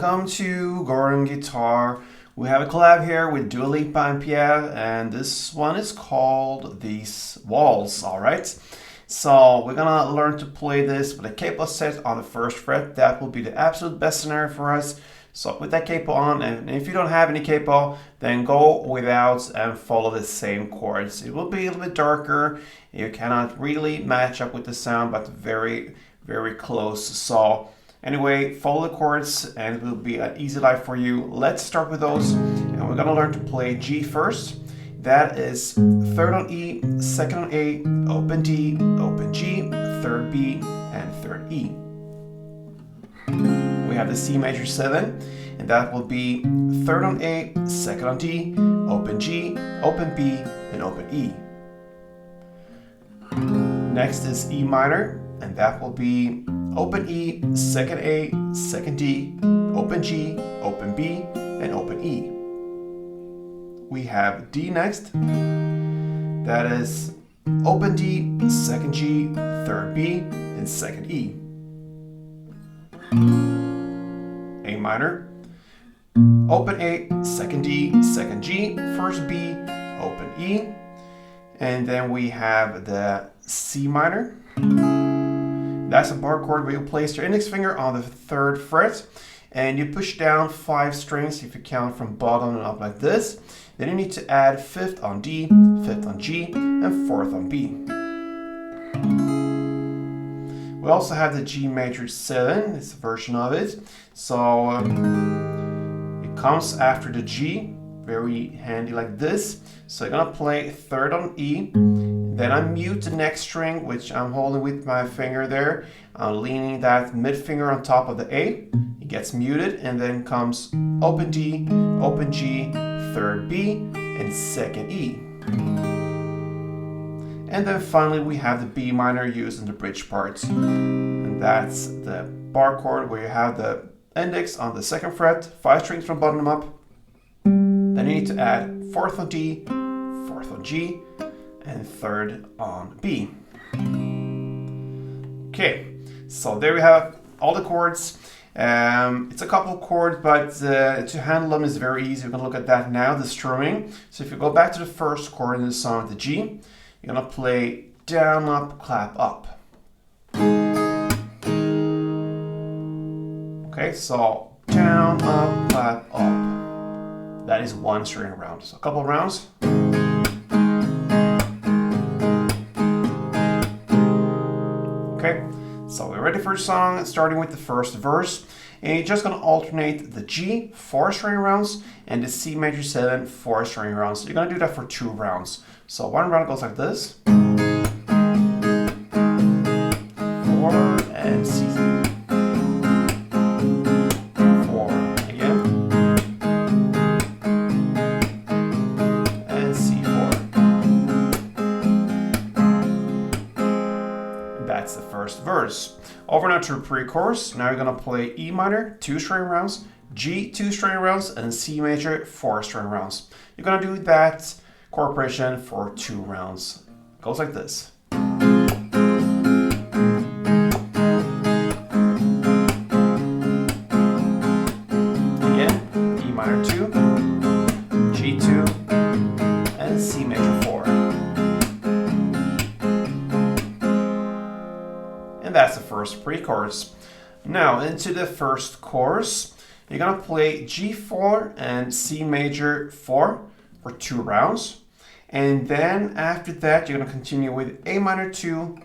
welcome to Gordon Guitar. We have a collab here with Lipa and Pierre, and this one is called These Walls, alright? So we're gonna learn to play this with a capo set on the first fret. That will be the absolute best scenario for us. So put that capo on, and if you don't have any capo, then go without and follow the same chords. It will be a little bit darker. You cannot really match up with the sound, but very, very close. So anyway, follow the chords and it will be an easy life for you. Let's start with those, and we're gonna learn to play G first. That is third on E, second on A, open D, open G, third B, and third E. We have the C major 7, and that will be third on A, second on D, open G, open B, and open E. Next is E minor, and that will be open E, second A, second D, open G, open B, and open E. We have D next. That is open D, second G, third B, and second E. A minor. Open A, second D, second G, first B, open E. And then we have the C minor. That's a bar chord where you place your index finger on the third fret and you push down 5 strings if you count from bottom and up like this. Then you need to add 5th on D, 5th on G, and 4th on B. We also have the G major 7, it's a version of it. So it comes after the G, very handy like this. So you're gonna play 3rd on E, then I mute the next string, which I'm holding with my finger there. I'm leaning that mid finger on top of the A. It gets muted, and then comes open D, open G, third B, and second E. And then finally we have the B minor used in the bridge parts. And that's the bar chord where you have the index on the 2nd fret, 5 strings from bottom up. Then you need to add 4th on D, 4th on G, and 3rd on B. Okay, so there we have all the chords. It's a couple of chords, but to handle them is very easy. We're going to look at that now, the strumming. So if you go back to the first chord in the song, the G, you're going to play down, up, clap, up. Okay, so down, up, clap, up. That is 1 string round. So a couple of rounds. Okay, so we're ready for the song, starting with the first verse. And you're just going to alternate the G, 4 string rounds, and the C major 7, 4 string rounds. So you're going to do that for 2 rounds. So 1 round goes like this. 4 and C. 4 again. And C4. That's the first verse. Over now to the pre-chorus. Now you're going to play E minor, 2 string rounds, G, 2 string rounds, and C major, 4 string rounds. You're going to do that chord progression for 2 rounds. It goes like this. Again, E minor 2, G2, and C major 4. And that's the first pre-chorus. Now into the first chorus, you're gonna play G4 and C major 4 for 2 rounds. And then after that, you're gonna continue with A minor 2,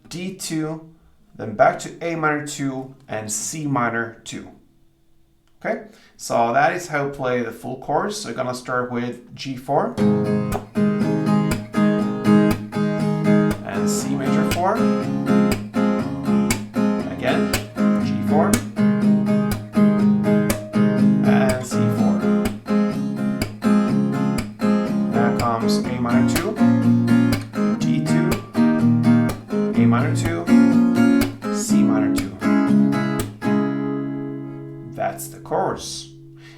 D2, then back to A minor 2 and C minor 2. Okay, so that is how you play the full chorus. So you're gonna start with G4 and C major 4. Again, G4 and C4. Now comes A minor 2, D2, A minor 2, C minor 2. That's the chorus.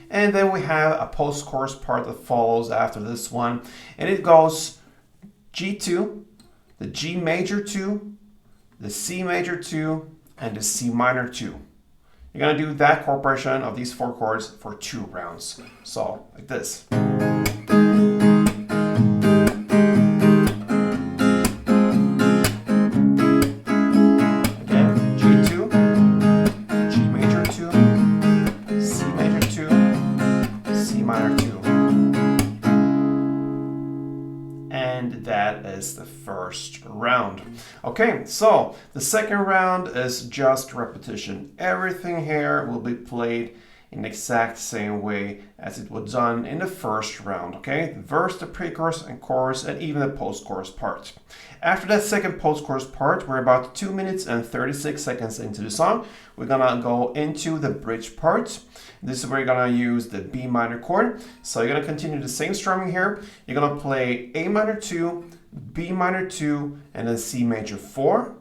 And then we have a post-chorus part that follows after this one. And it goes G2, the G major 2, the C major 2, and the C minor 2. you're gonna do that chord progression of these 4 chords for 2 rounds. So like this. And that is the first round. Okay, so the second round is just repetition. Everything here will be played in the exact same way as it was done in the first round, okay? The verse, the pre-chorus and chorus, and even the post-chorus part. After that second post-chorus part, we're about 2 minutes and 36 seconds into the song. We're gonna go into the bridge part. This is where you're gonna use the B minor chord. So you're gonna continue the same strumming here. You're gonna play A minor 2, B minor 2, and then C major 4.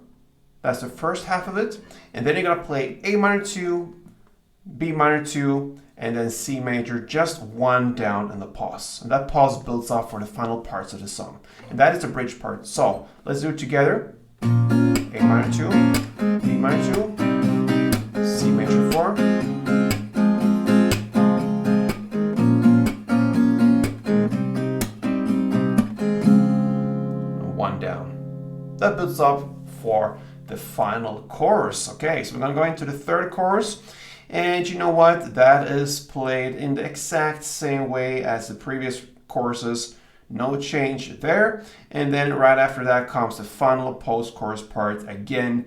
That's the first half of it. And then you're gonna play A minor 2, B minor 2, and then C major, just 1 down in the pause. And that pause builds up for the final parts of the song. And that is the bridge part. So let's do it together. A minor 2, B minor 2, C major 4, and 1 down. That builds up for the final chorus. Okay, so we're gonna go into the third chorus. And you know what? That is played in the exact same way as the previous choruses. No change there. And then right after that comes the final post-chorus part. Again,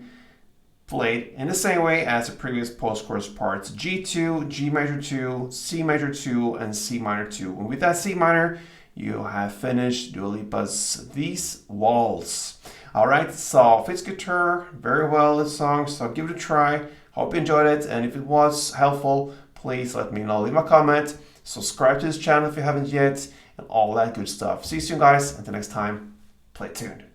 played in the same way as the previous post-chorus parts. G2, G major 2, C major 2, and C minor 2. And with that C minor, you have finished Dua Lipa's These Walls. All right, so fits guitar very well this song, so give it a try. Hope you enjoyed it, and if it was helpful, please let me know. Leave a comment, subscribe to this channel if you haven't yet, and all that good stuff. See you soon, guys. Until next time, play tuned.